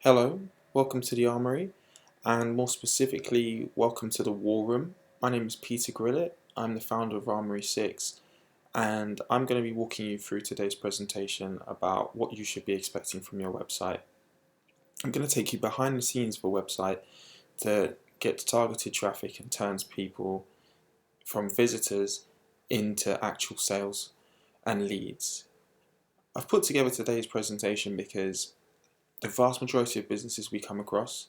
Hello, welcome to the Armory, and more specifically, welcome to the War Room. My name is Peter Grillett. I'm the founder of Armory 6, and I'm going to be walking you through today's presentation about what you should be expecting from your website. I'm going to take you behind the scenes of a website to get targeted traffic and turns people from visitors into actual sales and leads. I've put together today's presentation because the vast majority of businesses we come across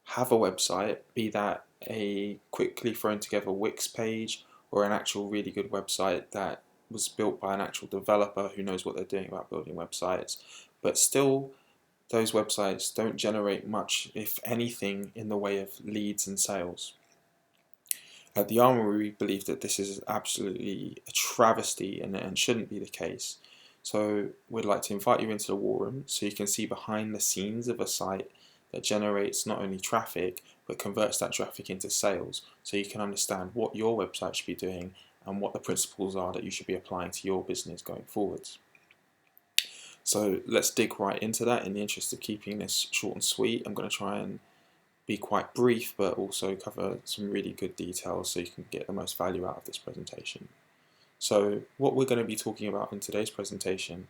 have a website, be that a quickly thrown together Wix page or an actual really good website that was built by an actual developer who knows what they're doing about building websites, but still those websites don't generate much, if anything, in the way of leads and sales. At the Armory, we believe that this is absolutely a travesty and shouldn't be the case. So we'd like to invite you into the War Room so you can see behind the scenes of a site that generates not only traffic but converts that traffic into sales, so you can understand what your website should be doing and what the principles are that you should be applying to your business going forwards. So let's dig right into that. In the interest of keeping this short and sweet, I'm going to try and be quite brief but also cover some really good details so you can get the most value out of this presentation. So what we're going to be talking about in today's presentation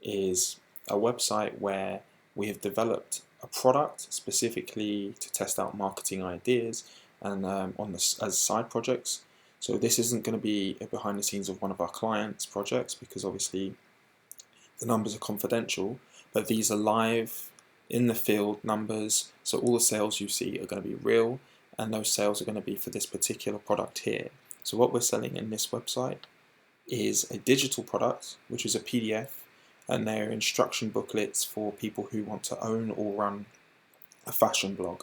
is a website where we have developed a product specifically to test out marketing ideas and as side projects. So this isn't going to be behind the scenes of one of our clients' projects because obviously the numbers are confidential, but these are live in the field numbers, so all the sales you see are going to be real, and those sales are going to be for this particular product here. So what we're selling in this website is a digital product, which is a PDF, and they're instruction booklets for people who want to own or run a fashion blog.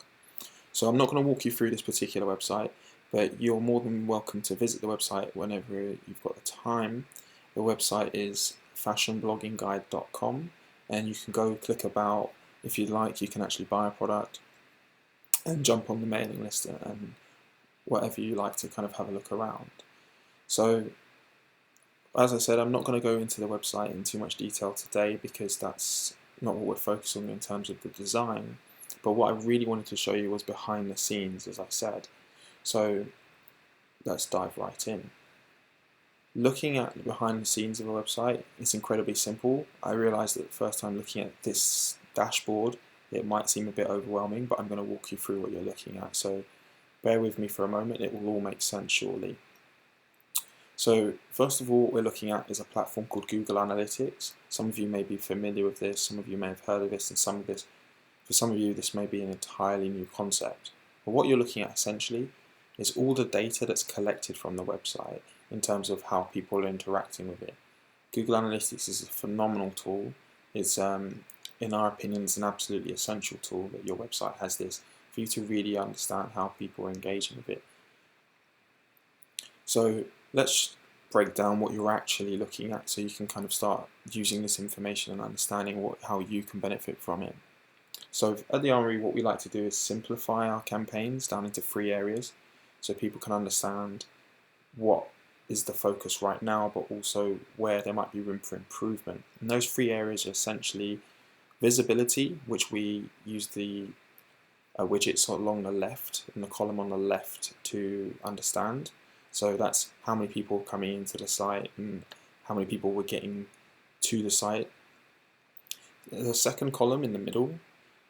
So I'm not going to walk you through this particular website, but you're more than welcome to visit the website whenever you've got the time. The website is fashionbloggingguide.com, and you can go click about. If you'd like, you can actually buy a product and jump on the mailing list and whatever you like to kind of have a look around. So as I said, I'm not going to go into the website in too much detail today because that's not what we're focusing on in terms of the design. But what I really wanted to show you was behind the scenes, as I said. So let's dive right in. Looking at the behind the scenes of a website, it's incredibly simple. I realized that the first time looking at this dashboard, it might seem a bit overwhelming, but I'm going to walk you through what you're looking at. So bear with me for a moment, it will all make sense shortly. So first of all, what we're looking at is a platform called Google Analytics. Some of you may be familiar with this, some of you may have heard of this, and for some of you this may be an entirely new concept. But what you're looking at essentially is all the data that's collected from the website in terms of how people are interacting with it. Google Analytics is a phenomenal tool. It's, in our opinion, it's an absolutely essential tool that your website has this for you to really understand how people are engaging with it. So let's break down what you're actually looking at so you can kind of start using this information and understanding how you can benefit from it. So at the Armory, what we like to do is simplify our campaigns down into 3 areas so people can understand what is the focus right now, but also where there might be room for improvement. And those 3 areas are essentially visibility, which we use the widgets along the left, in the column on the left, to understand. So that's how many people are coming into the site and how many people we're getting to the site. The second column in the middle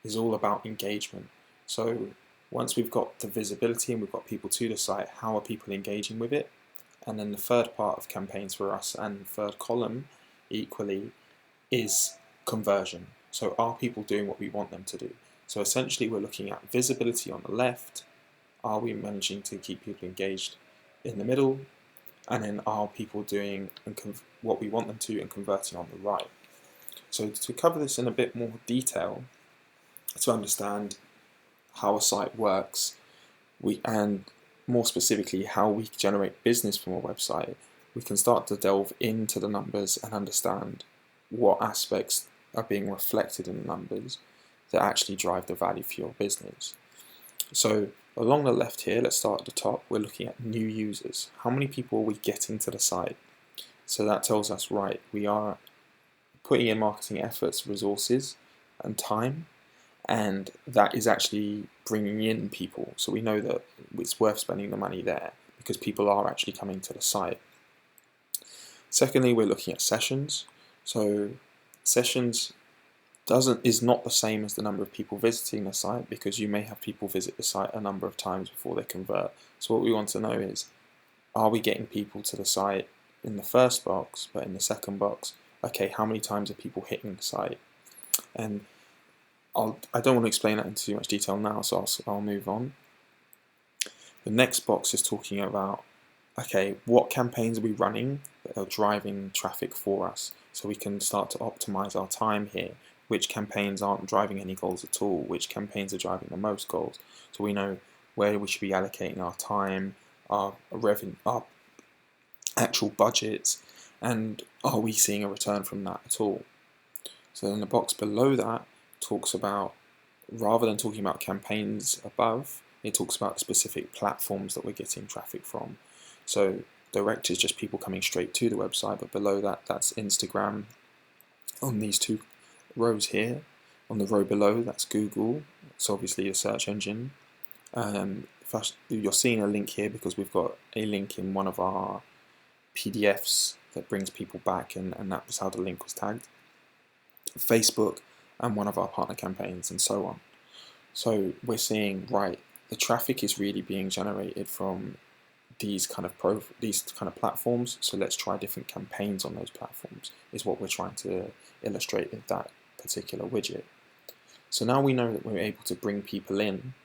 is all about engagement. So once we've got the visibility and we've got people to the site, how are people engaging with it? And then the third part of campaigns for us, and the third column equally, is conversion. So are people doing what we want them to do? So essentially we're looking at visibility on the left. Are we managing to keep people engaged in the middle? And then are people doing what we want them to and converting on the right? So to cover this in a bit more detail, to understand how a site works, and more specifically how we generate business from a website, we can start to delve into the numbers and understand what aspects are being reflected in the numbers that actually drive the value for your business. So along the left here, let's start at the top, we're looking at new users. How many people are we getting to the site? So that tells us, right, we are putting in marketing efforts, resources and time, and that is actually bringing in people. So we know that it's worth spending the money there because people are actually coming to the site. Secondly, we're looking at sessions. So sessions is not the same as the number of people visiting the site, because you may have people visit the site a number of times before they convert. So what we want to know is, are we getting people to the site in the first box, but in the second box, okay, how many times are people hitting the site? And I don't want to explain that in too much detail now, so I'll move on. The next box is talking about, okay, what campaigns are we running that are driving traffic for us, so we can start to optimize our time here. Which campaigns aren't driving any goals at all? Which campaigns are driving the most goals? So we know where we should be allocating our time, our revenue, our actual budgets, and are we seeing a return from that at all? So then the box below that talks about, rather than talking about campaigns above, it talks about specific platforms that we're getting traffic from. So direct is just people coming straight to the website, but below that, that's Instagram. On these two rows here, on the row below, that's Google. It's obviously a search engine. First, you're seeing a link here because we've got a link in one of our PDFs that brings people back, and that was how the link was tagged. Facebook and one of our partner campaigns, and so on. So we're seeing, right, the traffic is really being generated from these kind of platforms, so let's try different campaigns on those platforms, is what we're trying to illustrate with that particular widget. So now we know that we're able to bring people in.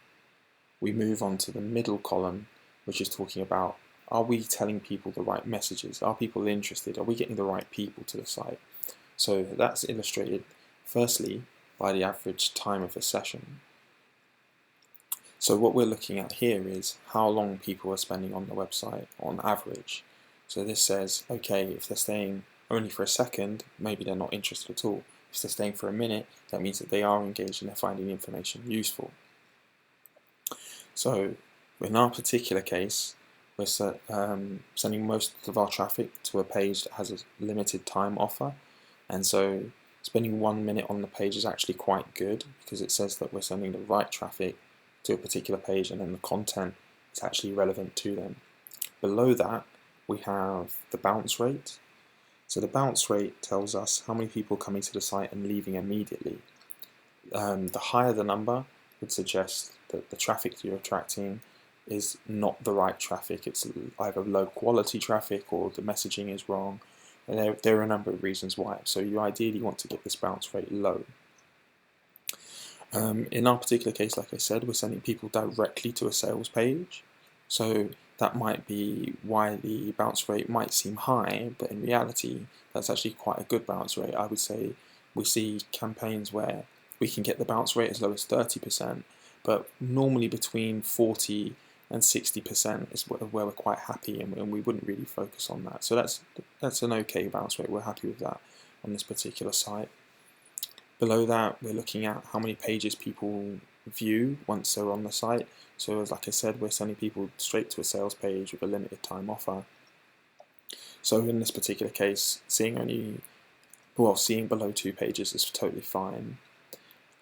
We move on to the middle column, which is talking about, are we telling people the right messages? Are people interested? Are we getting the right people to the site? So that's illustrated firstly by the average time of a session. So what we're looking at here is how long people are spending on the website on average. So this says, okay, if they're staying only for a second, maybe they're not interested at all. If they're staying for a minute, that means that they are engaged and they're finding the information useful. So in our particular case, we're sending most of our traffic to a page that has a limited time offer, and so spending 1 minute on the page is actually quite good, because it says that we're sending the right traffic to a particular page, and then the content is actually relevant to them. Below that, we have the bounce rate. So the bounce rate tells us how many people are coming to the site and leaving immediately. The higher the number would suggest that the traffic that you're attracting is not the right traffic. It's either low quality traffic or the messaging is wrong. And there are a number of reasons why. So you ideally want to get this bounce rate low. In our particular case, like I said, we're sending people directly to a sales page. So that might be why the bounce rate might seem high, but in reality, that's actually quite a good bounce rate. I would say we see campaigns where we can get the bounce rate as low as 30%, but normally between 40 and 60% is where we're quite happy, and we wouldn't really focus on that. So that's an okay bounce rate. We're happy with that on this particular site. Below that, we're looking at how many pages people view once they're on the site. So as like I said, we're sending people straight to a sales page with a limited time offer. So in this particular case, seeing below 2 pages is totally fine.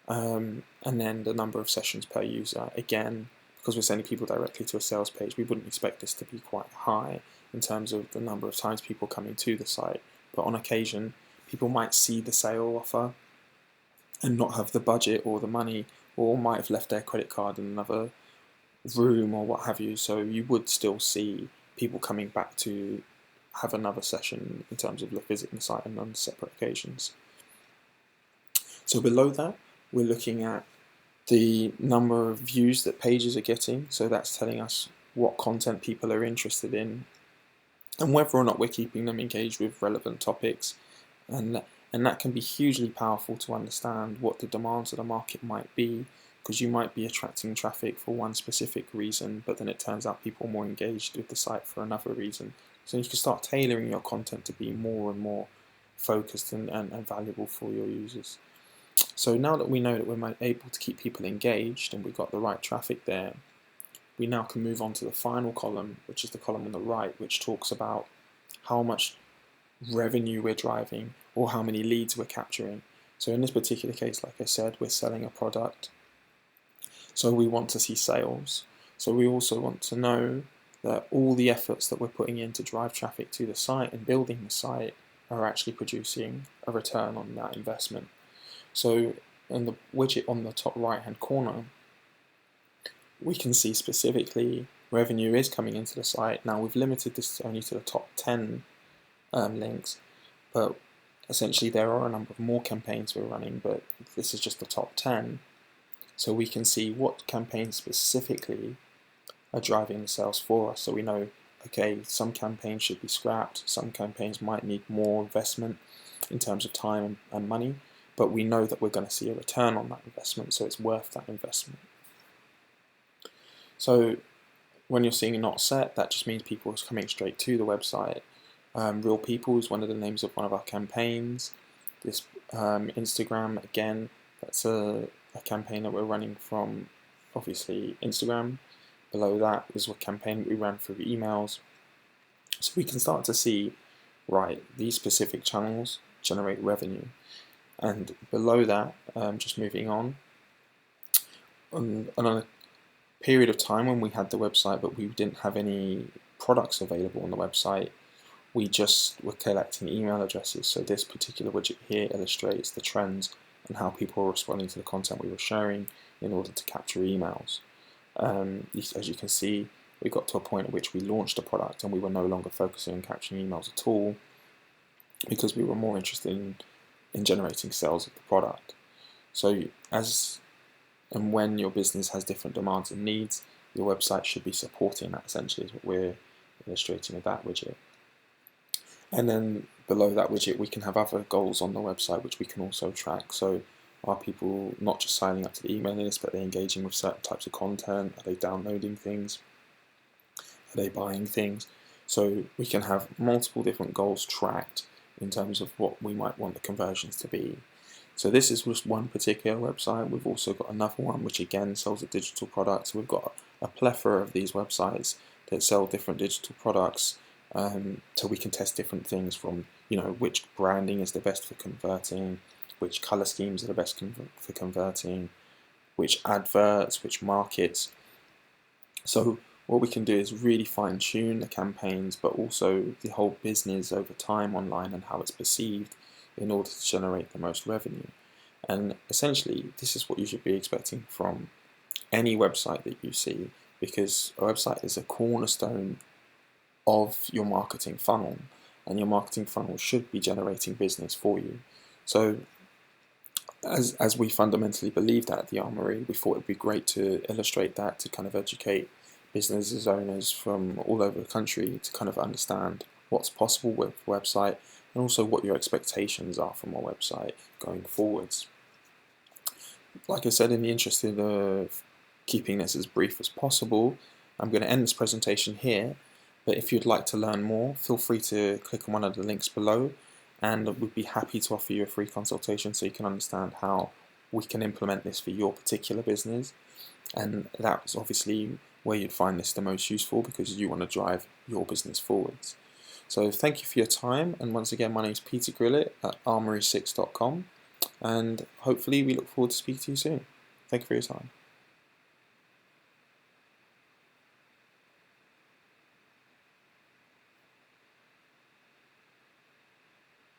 And then the number of sessions per user, again, because we're sending people directly to a sales page, we wouldn't expect this to be quite high in terms of the number of times people coming to the site. But on occasion, people might see the sale offer and not have the budget or the money, or might have left their credit card in another room or what have you. So you would still see people coming back to have another session in terms of visiting the site on separate occasions. So below that, we're looking at the number of views that pages are getting. So that's telling us what content people are interested in and whether or not we're keeping them engaged with relevant topics. And that can be hugely powerful to understand what the demands of the market might be, because you might be attracting traffic for one specific reason, but then it turns out people are more engaged with the site for another reason. So you can start tailoring your content to be more and more focused and valuable for your users. So now that we know that we're able to keep people engaged and we've got the right traffic there, we now can move on to the final column, which is the column on the right, which talks about how much revenue we're driving or how many leads we're capturing. So in this particular case, like I said, we're selling a product, so we want to see sales. So we also want to know that all the efforts that we're putting in to drive traffic to the site and building the site are actually producing a return on that investment. So in the widget on the top right hand corner, we can see specifically revenue is coming into the site. Now we've limited this only to the top 10 links, but essentially there are a number of more campaigns we're running, but this is just the top 10. So we can see what campaigns specifically are driving the sales for us. So we know, okay, some campaigns should be scrapped, some campaigns might need more investment in terms of time and money, but we know that we're going to see a return on that investment, so it's worth that investment. So when you're seeing not set, that just means people are coming straight to the website. Real People is one of the names of one of our campaigns. This Instagram, again, that's a campaign that we're running from, obviously, Instagram. Below that is a campaign we ran through emails. So we can start to see, right, these specific channels generate revenue. And below that, just moving on a period of time when we had the website but we didn't have any products available on the website, we just were collecting email addresses. So this particular widget here illustrates the trends and how people were responding to the content we were sharing in order to capture emails. As you can see, we got to a point at which we launched a product and we were no longer focusing on capturing emails at all, because we were more interested in generating sales of the product. So as and when your business has different demands and needs, your website should be supporting that, essentially, is what we're illustrating with that widget. And then below that widget, we can have other goals on the website which we can also track. So are people not just signing up to the email list, but they're engaging with certain types of content? Are they downloading things? Are they buying things? So we can have multiple different goals tracked in terms of what we might want the conversions to be. So this is just one particular website. We've also got another one which again sells a digital product. So we've got a plethora of these websites that sell different digital products. So we can test different things from, which branding is the best for converting, which color schemes are the best for converting, which adverts, which markets. So what we can do is really fine tune the campaigns, but also the whole business over time online and how it's perceived in order to generate the most revenue. And essentially, this is what you should be expecting from any website that you see, because a website is a cornerstone of your marketing funnel, and your marketing funnel should be generating business for you. So as we fundamentally believe that at the Armory, we thought it'd be great to illustrate that, to kind of educate business owners from all over the country to kind of understand what's possible with a website, and also what your expectations are from a website going forwards. Like I said, in the interest of keeping this as brief as possible, I'm going to end this presentation here, but if you'd like to learn more, feel free to click on one of the links below, and we'd be happy to offer you a free consultation so you can understand how we can implement this for your particular business. And that's obviously where you'd find this the most useful, because you want to drive your business forwards. So thank you for your time, and once again, my name is Peter Grillett at armory6.com, and hopefully we look forward to speaking to you soon. Thank you for your time.